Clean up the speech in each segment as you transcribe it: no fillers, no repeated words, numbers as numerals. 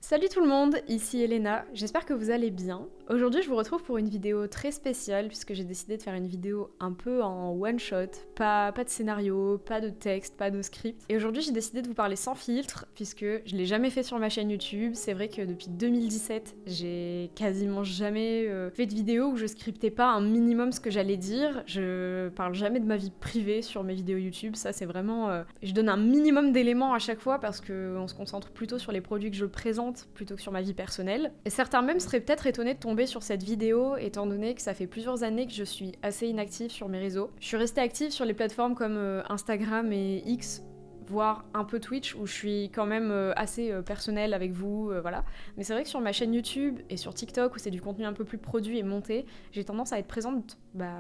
Salut tout le monde, ici Elena, j'espère que vous allez bien. Aujourd'hui je vous retrouve pour une vidéo très spéciale puisque j'ai décidé de faire une vidéo un peu en one shot, pas de scénario, pas de texte, pas de script. Et aujourd'hui j'ai décidé de vous parler sans filtre puisque je l'ai jamais fait sur ma chaîne YouTube. C'est vrai que depuis 2017 j'ai quasiment jamais fait de vidéo où je scriptais pas un minimum ce que j'allais dire. Je parle jamais de ma vie privée sur mes vidéos YouTube, ça c'est vraiment... Je donne un minimum d'éléments à chaque fois parce qu'on se concentre plutôt sur les produits que je présente plutôt que sur ma vie personnelle. Et certains même seraient peut-être étonnés de tomber sur cette vidéo étant donné que ça fait plusieurs années que je suis assez inactive sur mes réseaux. Je suis restée active sur les plateformes comme Instagram et X, voire un peu Twitch où je suis quand même assez personnelle avec vous, voilà. Mais c'est vrai que sur ma chaîne YouTube et sur TikTok où c'est du contenu un peu plus produit et monté, j'ai tendance à être présente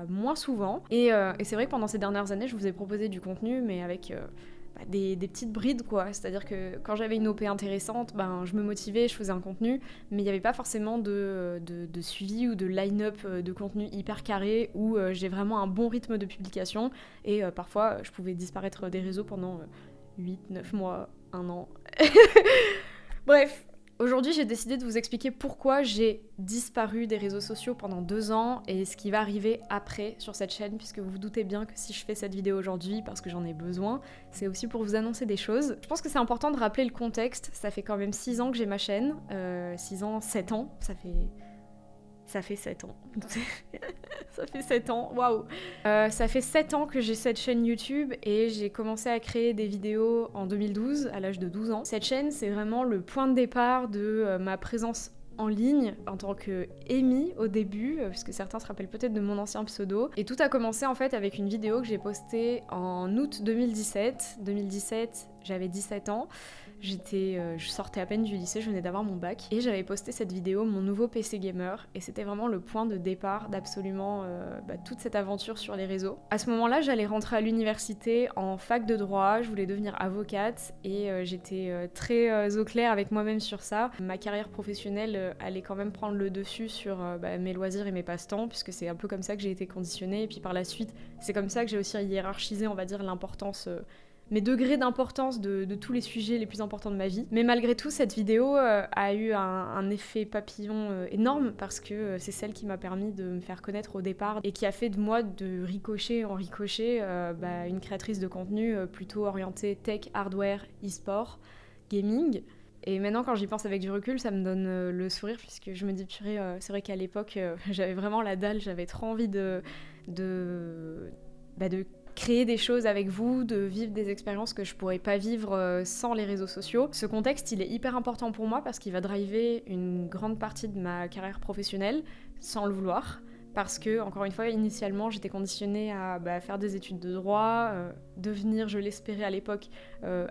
moins souvent. Et c'est vrai que pendant ces dernières années, je vous ai proposé du contenu mais avec... des petites brides quoi, c'est-à-dire que quand j'avais une OP intéressante, je me motivais, je faisais un contenu, mais il n'y avait pas forcément de suivi ou de line-up de contenu hyper carré où j'ai vraiment un bon rythme de publication et parfois je pouvais disparaître des réseaux pendant 8-9 mois, 1 an. Bref. Aujourd'hui, j'ai décidé de vous expliquer pourquoi j'ai disparu des réseaux sociaux pendant 2 ans et ce qui va arriver après sur cette chaîne, puisque vous vous doutez bien que si je fais cette vidéo aujourd'hui, parce que j'en ai besoin, c'est aussi pour vous annoncer des choses. Je pense que c'est important de rappeler le contexte, ça fait quand même 6 ans que j'ai ma chaîne, 6 ans, 7 ans, ça fait 7 ans. Ça fait 7 ans, waouh. Ça fait 7 ans que j'ai cette chaîne YouTube et j'ai commencé à créer des vidéos en 2012, à l'âge de 12 ans. Cette chaîne, c'est vraiment le point de départ de ma présence en ligne en tant que Amy au début, puisque certains se rappellent peut-être de mon ancien pseudo. Et tout a commencé en fait avec une vidéo que j'ai postée en août 2017. 2017, j'avais 17 ans. Je sortais à peine du lycée, je venais d'avoir mon bac et j'avais posté cette vidéo, mon nouveau PC gamer, et c'était vraiment le point de départ d'absolument toute cette aventure sur les réseaux. À ce moment-là, j'allais rentrer à l'université en fac de droit, je voulais devenir avocate et j'étais très au clair avec moi-même sur ça. Ma carrière professionnelle allait quand même prendre le dessus sur mes loisirs et mes passe-temps, puisque c'est un peu comme ça que j'ai été conditionnée, et puis par la suite, c'est comme ça que j'ai aussi hiérarchisé, on va dire, l'importance... mes degrés d'importance de tous les sujets les plus importants de ma vie. Mais malgré tout, cette vidéo a eu un effet papillon énorme parce que c'est celle qui m'a permis de me faire connaître au départ et qui a fait de moi, de ricochet en ricochet, une créatrice de contenu plutôt orientée tech, hardware, e-sport, gaming. Et maintenant, quand j'y pense avec du recul, ça me donne le sourire puisque je me dis, purée, c'est vrai qu'à l'époque, j'avais vraiment la dalle, j'avais trop envie de créer des choses avec vous, de vivre des expériences que je pourrais pas vivre sans les réseaux sociaux. Ce contexte, il est hyper important pour moi parce qu'il va driver une grande partie de ma carrière professionnelle sans le vouloir. Parce que, encore une fois, initialement, j'étais conditionnée à faire des études de droit, devenir, je l'espérais à l'époque,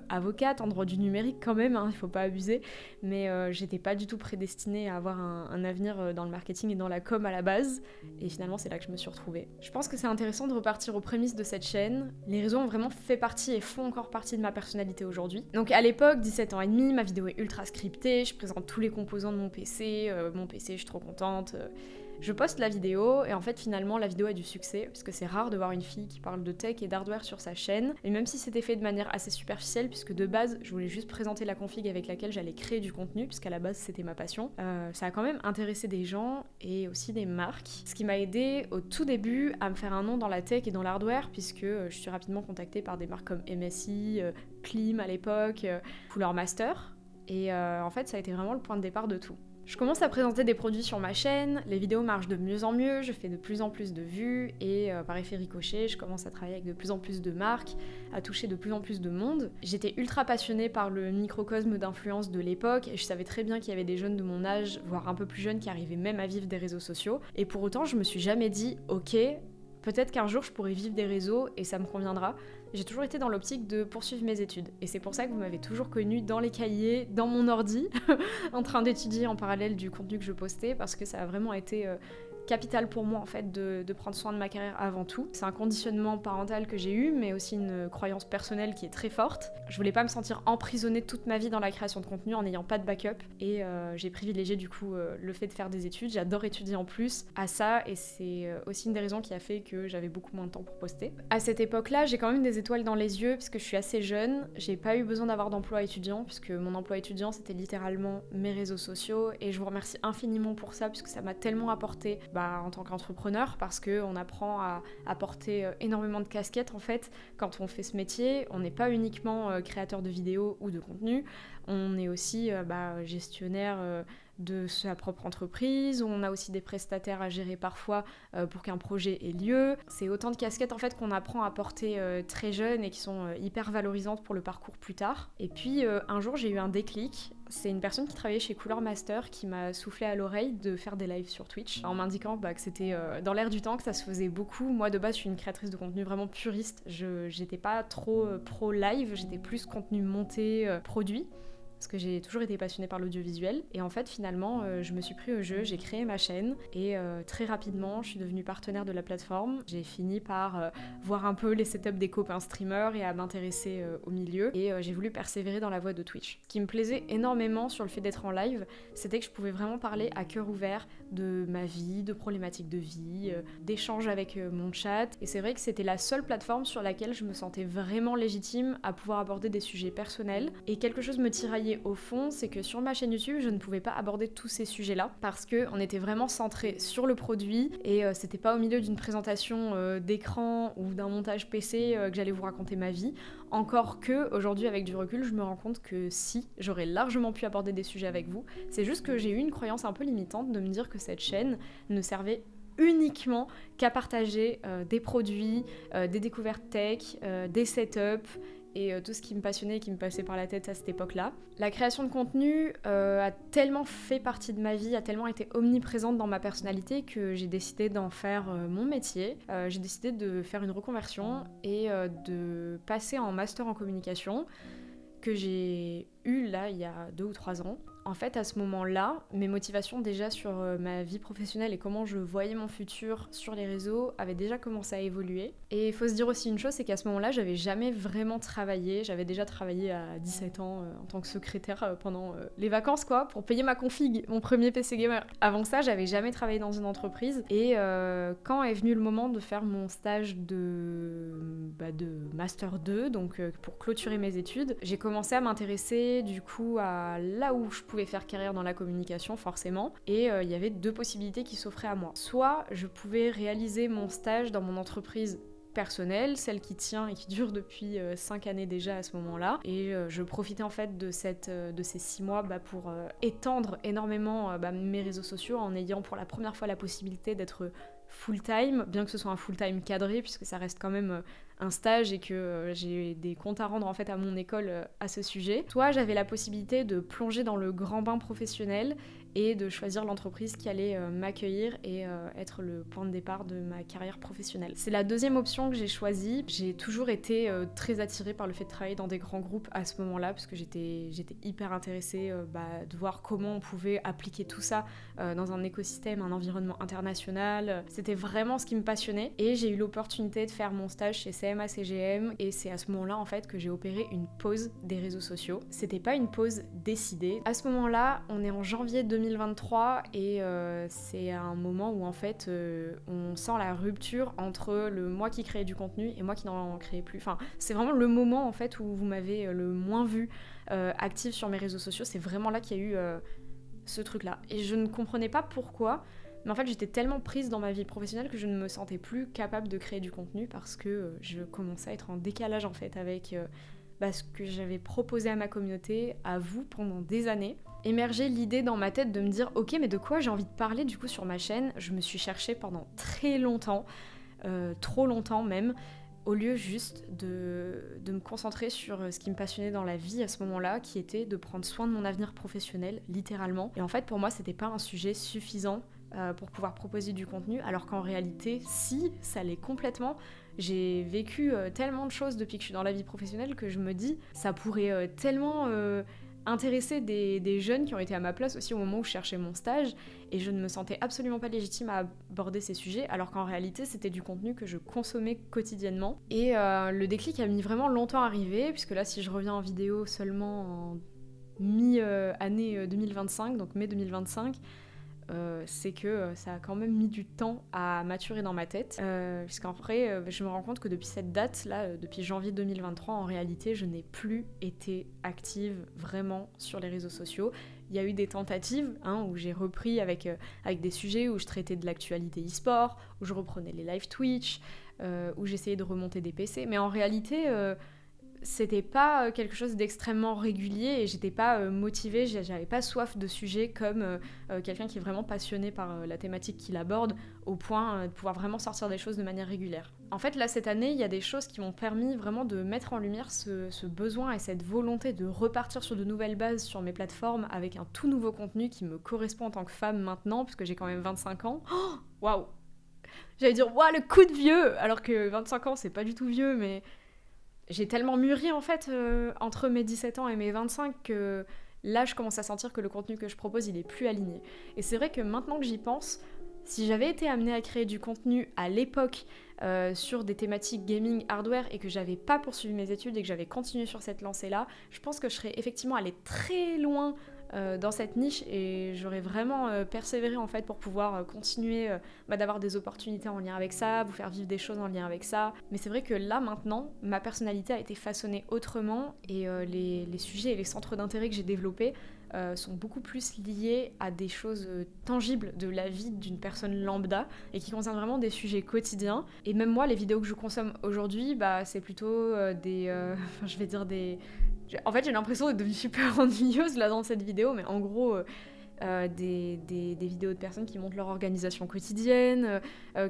avocate, en droit du numérique quand même, il faut pas abuser, mais j'étais pas du tout prédestinée à avoir un avenir dans le marketing et dans la com à la base, et finalement c'est là que je me suis retrouvée. Je pense que c'est intéressant de repartir aux prémices de cette chaîne. Les réseaux ont vraiment fait partie et font encore partie de ma personnalité aujourd'hui. Donc à l'époque, 17 ans et demi, ma vidéo est ultra scriptée, je présente tous les composants de mon PC, je suis trop contente... Je poste la vidéo et en fait finalement la vidéo a du succès parce que c'est rare de voir une fille qui parle de tech et d'hardware sur sa chaîne, et même si c'était fait de manière assez superficielle puisque de base je voulais juste présenter la config avec laquelle j'allais créer du contenu puisqu'à la base c'était ma passion, ça a quand même intéressé des gens et aussi des marques, ce qui m'a aidé au tout début à me faire un nom dans la tech et dans l'hardware puisque je suis rapidement contactée par des marques comme MSI, Klim à l'époque, Cooler Master, et en fait ça a été vraiment le point de départ de tout. Je commence à présenter des produits sur ma chaîne, les vidéos marchent de mieux en mieux, je fais de plus en plus de vues et par effet ricochet, je commence à travailler avec de plus en plus de marques, à toucher de plus en plus de monde. J'étais ultra passionnée par le microcosme d'influence de l'époque et je savais très bien qu'il y avait des jeunes de mon âge, voire un peu plus jeunes, qui arrivaient même à vivre des réseaux sociaux. Et pour autant, je me suis jamais dit « Ok, peut-être qu'un jour je pourrai vivre des réseaux et ça me conviendra ». J'ai toujours été dans l'optique de poursuivre mes études. Et c'est pour ça que vous m'avez toujours connue dans les cahiers, dans mon ordi, en train d'étudier en parallèle du contenu que je postais, parce que ça a vraiment été capital pour moi en fait de prendre soin de ma carrière avant tout. C'est un conditionnement parental que j'ai eu, mais aussi une croyance personnelle qui est très forte. Je voulais pas me sentir emprisonnée toute ma vie dans la création de contenu en n'ayant pas de backup, et j'ai privilégié du coup le fait de faire des études. J'adore étudier en plus à ça, et c'est aussi une des raisons qui a fait que j'avais beaucoup moins de temps pour poster. À cette époque-là, j'ai quand même des étoiles dans les yeux puisque je suis assez jeune. J'ai pas eu besoin d'avoir d'emploi étudiant puisque mon emploi étudiant c'était littéralement mes réseaux sociaux, et je vous remercie infiniment pour ça puisque ça m'a tellement apporté en tant qu'entrepreneur, parce qu'on apprend à porter énormément de casquettes en fait quand on fait ce métier. On n'est pas uniquement créateur de vidéos ou de contenu, on est aussi gestionnaire de sa propre entreprise, on a aussi des prestataires à gérer parfois pour qu'un projet ait lieu. C'est autant de casquettes en fait qu'on apprend à porter très jeune et qui sont hyper valorisantes pour le parcours plus tard. Et puis un jour j'ai eu un déclic. C'est une personne qui travaillait chez Cooler Master qui m'a soufflé à l'oreille de faire des lives sur Twitch en m'indiquant que c'était dans l'air du temps, que ça se faisait beaucoup. Moi de base je suis une créatrice de contenu vraiment puriste, j'étais pas trop pro live, j'étais plus contenu monté, produit, parce que j'ai toujours été passionnée par l'audiovisuel. Et en fait, finalement, je me suis pris au jeu, j'ai créé ma chaîne, et très rapidement, je suis devenue partenaire de la plateforme. J'ai fini par voir un peu les setups des copains streamers et à m'intéresser au milieu, et j'ai voulu persévérer dans la voie de Twitch. Ce qui me plaisait énormément sur le fait d'être en live, c'était que je pouvais vraiment parler à cœur ouvert de ma vie, de problématiques de vie, d'échanges avec mon chat. Et c'est vrai que c'était la seule plateforme sur laquelle je me sentais vraiment légitime à pouvoir aborder des sujets personnels. Et quelque chose me tiraillait au fond, c'est que sur ma chaîne YouTube, je ne pouvais pas aborder tous ces sujets-là parce qu'on était vraiment centré sur le produit, et c'était pas au milieu d'une présentation d'écran ou d'un montage PC que j'allais vous raconter ma vie. Encore que, aujourd'hui, avec du recul, je me rends compte que si, j'aurais largement pu aborder des sujets avec vous. C'est juste que j'ai eu une croyance un peu limitante de me dire que cette chaîne ne servait uniquement qu'à partager des produits, des découvertes tech, des setups, et tout ce qui me passionnait et qui me passait par la tête à cette époque-là. La création de contenu a tellement fait partie de ma vie, a tellement été omniprésente dans ma personnalité que j'ai décidé d'en faire mon métier. J'ai décidé de faire une reconversion et de passer en master en communication que j'ai eu là il y a 2 ou 3 ans. En fait, à ce moment-là, mes motivations déjà sur ma vie professionnelle et comment je voyais mon futur sur les réseaux avaient déjà commencé à évoluer. Et il faut se dire aussi une chose, c'est qu'à ce moment-là, j'avais jamais vraiment travaillé. J'avais déjà travaillé à 17 ans en tant que secrétaire pendant les vacances, quoi, pour payer ma config, mon premier PC gamer. Avant ça, j'avais jamais travaillé dans une entreprise. Et quand est venu le moment de faire mon stage de Master 2, donc pour clôturer mes études, j'ai commencé à m'intéresser du coup à là où je pouvais faire carrière dans la communication forcément, et il y avait 2 possibilités qui s'offraient à moi. Soit je pouvais réaliser mon stage dans mon entreprise personnelle, celle qui tient et qui dure depuis 5 années déjà à ce moment-là, et je profitais en fait de ces 6 mois pour étendre énormément mes réseaux sociaux en ayant pour la première fois la possibilité d'être full-time, bien que ce soit un full-time cadré puisque ça reste quand même un stage et que j'ai des comptes à rendre en fait à mon école à ce sujet. Soit j'avais la possibilité de plonger dans le grand bain professionnel et de choisir l'entreprise qui allait m'accueillir et être le point de départ de ma carrière professionnelle. C'est la deuxième option que j'ai choisie. J'ai toujours été très attirée par le fait de travailler dans des grands groupes à ce moment-là, parce que j'étais hyper intéressée de voir comment on pouvait appliquer tout ça dans un écosystème, un environnement international. C'était vraiment ce qui me passionnait, et j'ai eu l'opportunité de faire mon stage chez CMA CGM, et c'est à ce moment-là en fait que j'ai opéré une pause des réseaux sociaux. C'était pas une pause décidée. À ce moment-là, on est en janvier 2023 et c'est un moment où en fait on sent la rupture entre le moi qui créait du contenu et moi qui n'en créais plus. Enfin, c'est vraiment le moment en fait où vous m'avez le moins vu active sur mes réseaux sociaux. C'est vraiment là qu'il y a eu ce truc-là. Et je ne comprenais pas pourquoi, mais en fait j'étais tellement prise dans ma vie professionnelle que je ne me sentais plus capable de créer du contenu parce que je commençais à être en décalage en fait avec ce que j'avais proposé à ma communauté, à vous pendant des années. Émerger l'idée dans ma tête de me dire ok, mais de quoi j'ai envie de parler du coup sur ma chaîne. Je me suis cherchée pendant très longtemps, trop longtemps même, au lieu juste de me concentrer sur ce qui me passionnait dans la vie à ce moment-là, qui était de prendre soin de mon avenir professionnel, littéralement. Et en fait, pour moi, c'était pas un sujet suffisant pour pouvoir proposer du contenu, alors qu'en réalité, si, ça l'est complètement. J'ai vécu tellement de choses depuis que je suis dans la vie professionnelle que je me dis, ça pourrait tellement intéressé des jeunes qui ont été à ma place aussi au moment où je cherchais mon stage, et je ne me sentais absolument pas légitime à aborder ces sujets, alors qu'en réalité c'était du contenu que je consommais quotidiennement. Et le déclic a mis vraiment longtemps à arriver, puisque là si je reviens en vidéo seulement en mi-année 2025, donc mai 2025, c'est que ça a quand même mis du temps à maturer dans ma tête, puisqu'en vrai, je me rends compte que depuis cette date-là, depuis janvier 2023, en réalité, je n'ai plus été active vraiment sur les réseaux sociaux. Il y a eu des tentatives où j'ai repris avec des sujets où je traitais de l'actualité e-sport, où je reprenais les live Twitch, où j'essayais de remonter des PC, mais en réalité... c'était pas quelque chose d'extrêmement régulier et j'étais pas motivée, j'avais pas soif de sujet comme quelqu'un qui est vraiment passionné par la thématique qu'il aborde au point de pouvoir vraiment sortir des choses de manière régulière. En fait, là, cette année, il y a des choses qui m'ont permis vraiment de mettre en lumière ce besoin et cette volonté de repartir sur de nouvelles bases sur mes plateformes avec un tout nouveau contenu qui me correspond en tant que femme maintenant, puisque j'ai quand même 25 ans. Waouh! J'allais dire, waouh, le coup de vieux! Alors que 25 ans, c'est pas du tout vieux, mais... j'ai tellement mûri en fait entre mes 17 ans et mes 25 que là je commence à sentir que le contenu que je propose il est plus aligné. Et c'est vrai que maintenant que j'y pense, si j'avais été amenée à créer du contenu à l'époque sur des thématiques gaming hardware et que j'avais pas poursuivi mes études et que j'avais continué sur cette lancée là, je pense que je serais effectivement allée très loin dans cette niche et j'aurais vraiment persévéré en fait pour pouvoir continuer d'avoir des opportunités en lien avec ça, vous faire vivre des choses en lien avec ça. Mais c'est vrai que là maintenant, ma personnalité a été façonnée autrement et les sujets et les centres d'intérêt que j'ai développés sont beaucoup plus liés à des choses tangibles de la vie d'une personne lambda et qui concernent vraiment des sujets quotidiens. Et même moi, les vidéos que je consomme aujourd'hui, c'est plutôt je vais dire des... En fait, j'ai l'impression d'être devenue super ennuyeuse là dans cette vidéo, mais en gros, des vidéos de personnes qui montrent leur organisation quotidienne,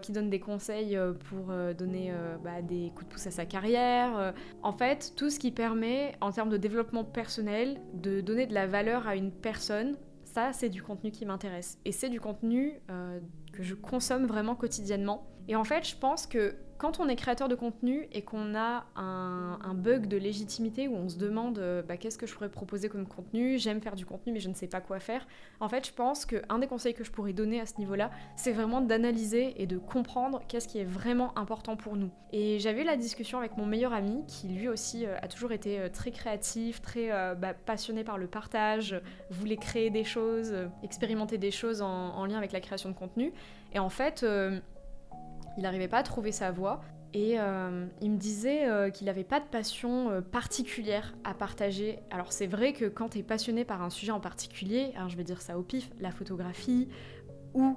qui donnent des conseils pour donner des coups de pouce à sa carrière. En fait, tout ce qui permet, en termes de développement personnel, de donner de la valeur à une personne, ça, c'est du contenu qui m'intéresse. Et c'est du contenu que je consomme vraiment quotidiennement. Et en fait, je pense que quand on est créateur de contenu et qu'on a un bug de légitimité où on se demande qu'est-ce que je pourrais proposer comme contenu, j'aime faire du contenu mais je ne sais pas quoi faire, en fait je pense qu'un des conseils que je pourrais donner à ce niveau-là, c'est vraiment d'analyser et de comprendre qu'est-ce qui est vraiment important pour nous. Et j'avais eu la discussion avec mon meilleur ami qui lui aussi a toujours été très créatif, très passionné par le partage, voulait créer des choses, expérimenter des choses en lien avec la création de contenu. Et en fait... il n'arrivait pas à trouver sa voie et il me disait qu'il n'avait pas de passion particulière à partager. Alors c'est vrai que quand tu es passionné par un sujet en particulier, alors je vais dire ça au pif, la photographie ou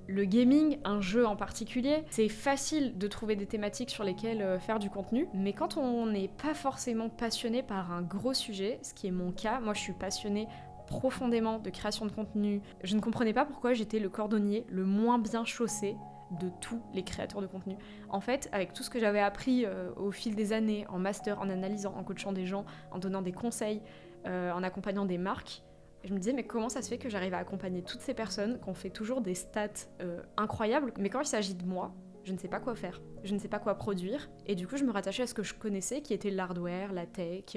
le gaming, un jeu en particulier, c'est facile de trouver des thématiques sur lesquelles faire du contenu, mais quand on n'est pas forcément passionné par un gros sujet, ce qui est mon cas, moi je suis passionnée profondément de création de contenu, je ne comprenais pas pourquoi j'étais le cordonnier le moins bien chaussé de tous les créateurs de contenu. En fait, avec tout ce que j'avais appris au fil des années, en master, en analysant, en coachant des gens, en donnant des conseils, en accompagnant des marques, je me disais mais comment ça se fait que j'arrive à accompagner toutes ces personnes, qu'on fait toujours des stats incroyables, mais quand il s'agit de moi, je ne sais pas quoi faire, je ne sais pas quoi produire, et du coup je me rattachais à ce que je connaissais, qui était l'hardware, la tech,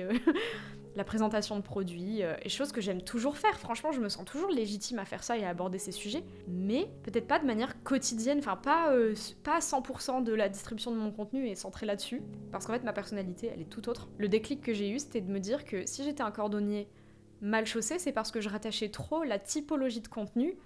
la présentation de produits, et choses que j'aime toujours faire. Franchement, je me sens toujours légitime à faire ça et à aborder ces sujets, mais peut-être pas de manière quotidienne, enfin pas 100% de la distribution de mon contenu est centrée là-dessus, parce qu'en fait ma personnalité elle est tout autre. Le déclic que j'ai eu, c'était de me dire que si j'étais un cordonnier mal chaussé, c'est parce que je rattachais trop la typologie de contenu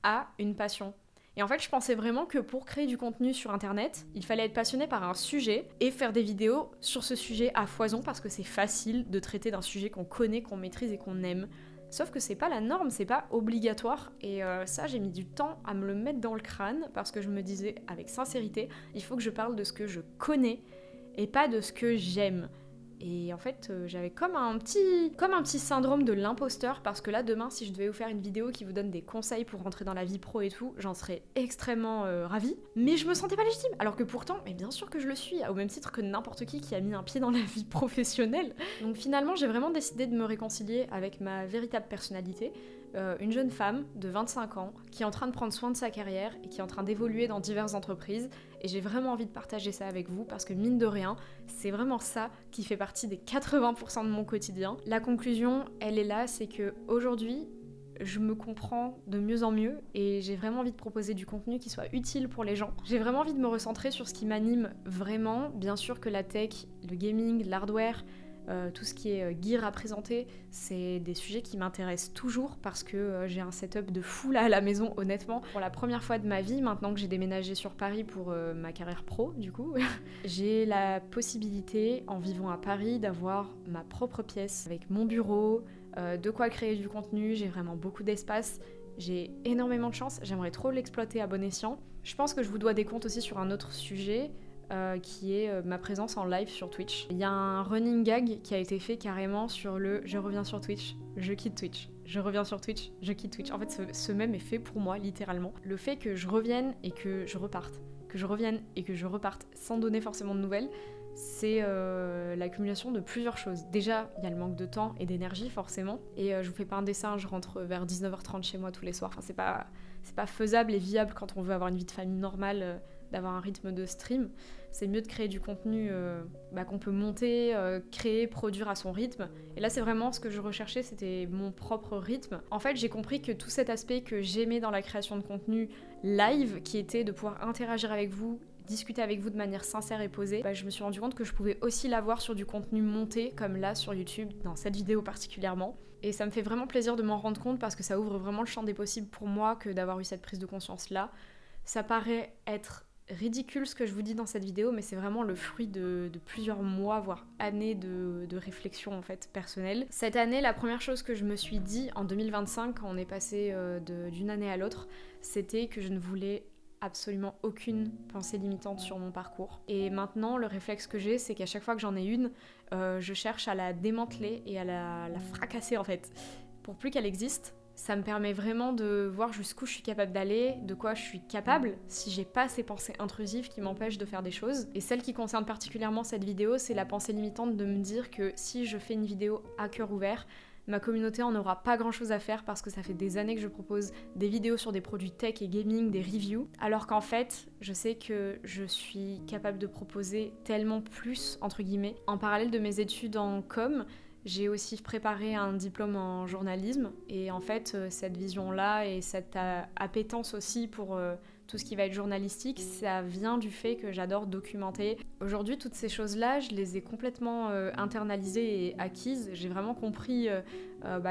à une passion. Et en fait, je pensais vraiment que pour créer du contenu sur internet, il fallait être passionné par un sujet et faire des vidéos sur ce sujet à foison parce que c'est facile de traiter d'un sujet qu'on connaît, qu'on maîtrise et qu'on aime. Sauf que c'est pas la norme, c'est pas obligatoire. Et ça, j'ai mis du temps à me le mettre dans le crâne parce que je me disais avec sincérité, il faut que je parle de ce que je connais et pas de ce que j'aime. Et en fait, j'avais comme un petit syndrome de l'imposteur, parce que là, demain, si je devais vous faire une vidéo qui vous donne des conseils pour rentrer dans la vie pro et tout, j'en serais extrêmement ravie. Mais je me sentais pas légitime, alors que pourtant, mais bien sûr que je le suis, au même titre que n'importe qui a mis un pied dans la vie professionnelle. Donc finalement, j'ai vraiment décidé de me réconcilier avec ma véritable personnalité. une jeune femme de 25 ans qui est en train de prendre soin de sa carrière et qui est en train d'évoluer dans diverses entreprises. Et j'ai vraiment envie de partager ça avec vous parce que mine de rien, c'est vraiment ça qui fait partie des 80% de mon quotidien. La conclusion, elle est là, c'est que aujourd'hui, je me comprends de mieux en mieux et j'ai vraiment envie de proposer du contenu qui soit utile pour les gens. J'ai vraiment envie de me recentrer sur ce qui m'anime vraiment. Bien sûr que la tech, le gaming, l'hardware, tout ce qui est gear à présenter, c'est des sujets qui m'intéressent toujours parce que j'ai un setup de fou là à la maison, honnêtement. Pour la première fois de ma vie, maintenant que j'ai déménagé sur Paris pour ma carrière pro, du coup, j'ai la possibilité, en vivant à Paris, d'avoir ma propre pièce avec mon bureau, de quoi créer du contenu. J'ai vraiment beaucoup d'espace. J'ai énormément de chance, j'aimerais trop l'exploiter à bon escient. Je pense que je vous dois des comptes aussi sur un autre sujet, qui est ma présence en live sur Twitch. Il y a un running gag qui a été fait carrément sur le « je reviens sur Twitch, je quitte Twitch, je reviens sur Twitch, je quitte Twitch ». En fait, ce mème est fait pour moi, littéralement. Le fait que je revienne et que je reparte, que je revienne et que je reparte sans donner forcément de nouvelles, c'est l'accumulation de plusieurs choses. Déjà, il y a le manque de temps et d'énergie, forcément. Et je vous fais pas un dessin, je rentre vers 19h30 chez moi tous les soirs. Enfin, c'est pas faisable et viable quand on veut avoir une vie de famille normale, d'avoir un rythme de stream. C'est mieux de créer du contenu qu'on peut monter, créer, produire à son rythme. Et là, c'est vraiment ce que je recherchais, c'était mon propre rythme. En fait, j'ai compris que tout cet aspect que j'aimais dans la création de contenu live, qui était de pouvoir interagir avec vous, discuter avec vous de manière sincère et posée, je me suis rendu compte que je pouvais aussi l'avoir sur du contenu monté, comme là sur YouTube, dans cette vidéo particulièrement. Et ça me fait vraiment plaisir de m'en rendre compte parce que ça ouvre vraiment le champ des possibles pour moi que d'avoir eu cette prise de conscience-là. Ça paraît être ridicule ce que je vous dis dans cette vidéo, mais c'est vraiment le fruit de plusieurs mois, voire années de réflexion en fait personnelle. Cette année, la première chose que je me suis dit en 2025, quand on est passé d'une année à l'autre, c'était que je ne voulais absolument aucune pensée limitante sur mon parcours. Et maintenant, le réflexe que j'ai, c'est qu'à chaque fois que j'en ai une, je cherche à la démanteler et à la fracasser en fait, pour plus qu'elle existe. Ça me permet vraiment de voir jusqu'où je suis capable d'aller, de quoi je suis capable, si j'ai pas ces pensées intrusives qui m'empêchent de faire des choses. Et celle qui concerne particulièrement cette vidéo, c'est la pensée limitante de me dire que si je fais une vidéo à cœur ouvert, ma communauté en aura pas grand chose à faire parce que ça fait des années que je propose des vidéos sur des produits tech et gaming, des reviews, alors qu'en fait, je sais que je suis capable de proposer tellement plus, entre guillemets. En parallèle de mes études en com, j'ai aussi préparé un diplôme en journalisme et en fait cette vision-là et cette appétence aussi pour tout ce qui va être journalistique, ça vient du fait que j'adore documenter. Aujourd'hui, toutes ces choses-là, je les ai complètement internalisées et acquises. J'ai vraiment compris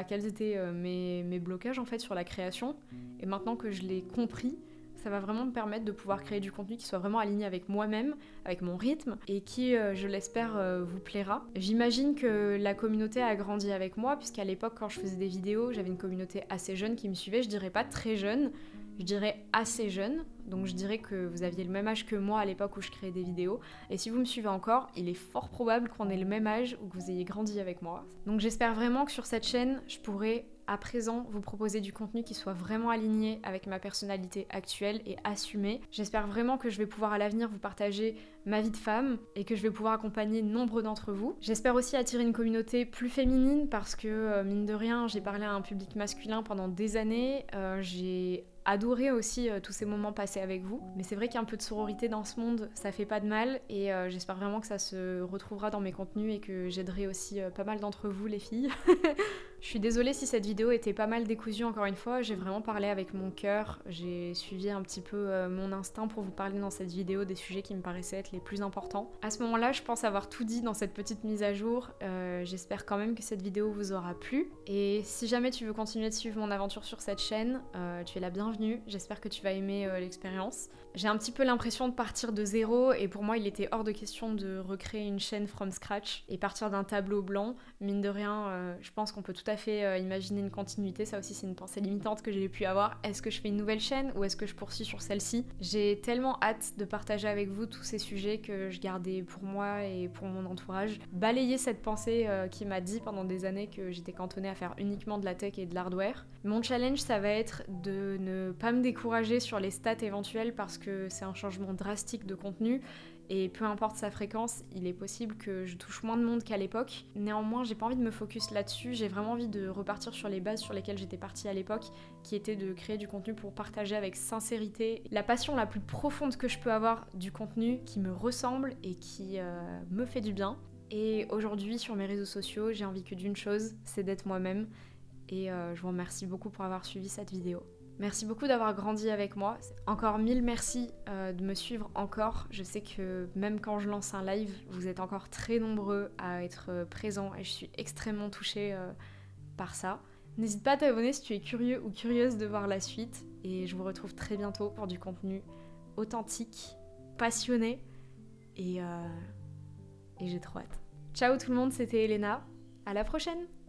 quels étaient mes blocages en fait sur la création. Et maintenant que je l'ai compris, ça va vraiment me permettre de pouvoir créer du contenu qui soit vraiment aligné avec moi-même, avec mon rythme, et qui, je l'espère, vous plaira. J'imagine que la communauté a grandi avec moi, puisqu'à l'époque, quand je faisais des vidéos, j'avais une communauté assez jeune qui me suivait. Je dirais pas très jeune, je dirais assez jeune. Donc je dirais que vous aviez le même âge que moi à l'époque où je créais des vidéos. Et si vous me suivez encore, il est fort probable qu'on ait le même âge ou que vous ayez grandi avec moi. Donc j'espère vraiment que sur cette chaîne, je pourrai à présent vous proposer du contenu qui soit vraiment aligné avec ma personnalité actuelle et assumé. J'espère vraiment que je vais pouvoir à l'avenir vous partager ma vie de femme et que je vais pouvoir accompagner nombre d'entre vous. J'espère aussi attirer une communauté plus féminine parce que mine de rien, j'ai parlé à un public masculin pendant des années. J'ai adoré aussi tous ces moments passés avec vous. Mais c'est vrai qu'un peu de sororité dans ce monde, ça fait pas de mal et j'espère vraiment que ça se retrouvera dans mes contenus et que j'aiderai aussi pas mal d'entre vous les filles. Je suis désolée si cette vidéo était pas mal décousue encore une fois, j'ai vraiment parlé avec mon cœur, j'ai suivi un petit peu mon instinct pour vous parler dans cette vidéo des sujets qui me paraissaient être les plus importants. À ce moment-là, je pense avoir tout dit dans cette petite mise à jour, j'espère quand même que cette vidéo vous aura plu. Et si jamais tu veux continuer de suivre mon aventure sur cette chaîne, tu es la bienvenue, j'espère que tu vas aimer l'expérience. J'ai un petit peu l'impression de partir de zéro et pour moi il était hors de question de recréer une chaîne from scratch et partir d'un tableau blanc. Mine de rien, je pense qu'on peut tout à fait imaginer une continuité, ça aussi c'est une pensée limitante que j'ai pu avoir. Est-ce que je fais une nouvelle chaîne ou est-ce que je poursuis sur celle-ci? J'ai tellement hâte de partager avec vous tous ces sujets que je gardais pour moi et pour mon entourage. Balayer cette pensée qui m'a dit pendant des années que j'étais cantonnée à faire uniquement de la tech et de l'hardware. Mon challenge ça va être de ne pas me décourager sur les stats éventuelles parce que c'est un changement drastique de contenu Et peu importe sa fréquence, il est possible que je touche moins de monde qu'à l'époque. Néanmoins, j'ai pas envie de me focus là-dessus, j'ai vraiment envie de repartir sur les bases sur lesquelles j'étais partie à l'époque, qui était de créer du contenu pour partager avec sincérité la passion la plus profonde que je peux avoir du contenu qui me ressemble et qui me fait du bien. Et aujourd'hui, sur mes réseaux sociaux, j'ai envie que d'une chose, c'est d'être moi-même. Et je vous remercie beaucoup pour avoir suivi cette vidéo. Merci beaucoup d'avoir grandi avec moi. Encore 1000 merci de me suivre encore. Je sais que même quand je lance un live, vous êtes encore très nombreux à être présents et je suis extrêmement touchée par ça. N'hésite pas à t'abonner si tu es curieux ou curieuse de voir la suite. Et je vous retrouve très bientôt pour du contenu authentique, passionné et j'ai trop hâte. Ciao tout le monde, c'était Elena. À la prochaine!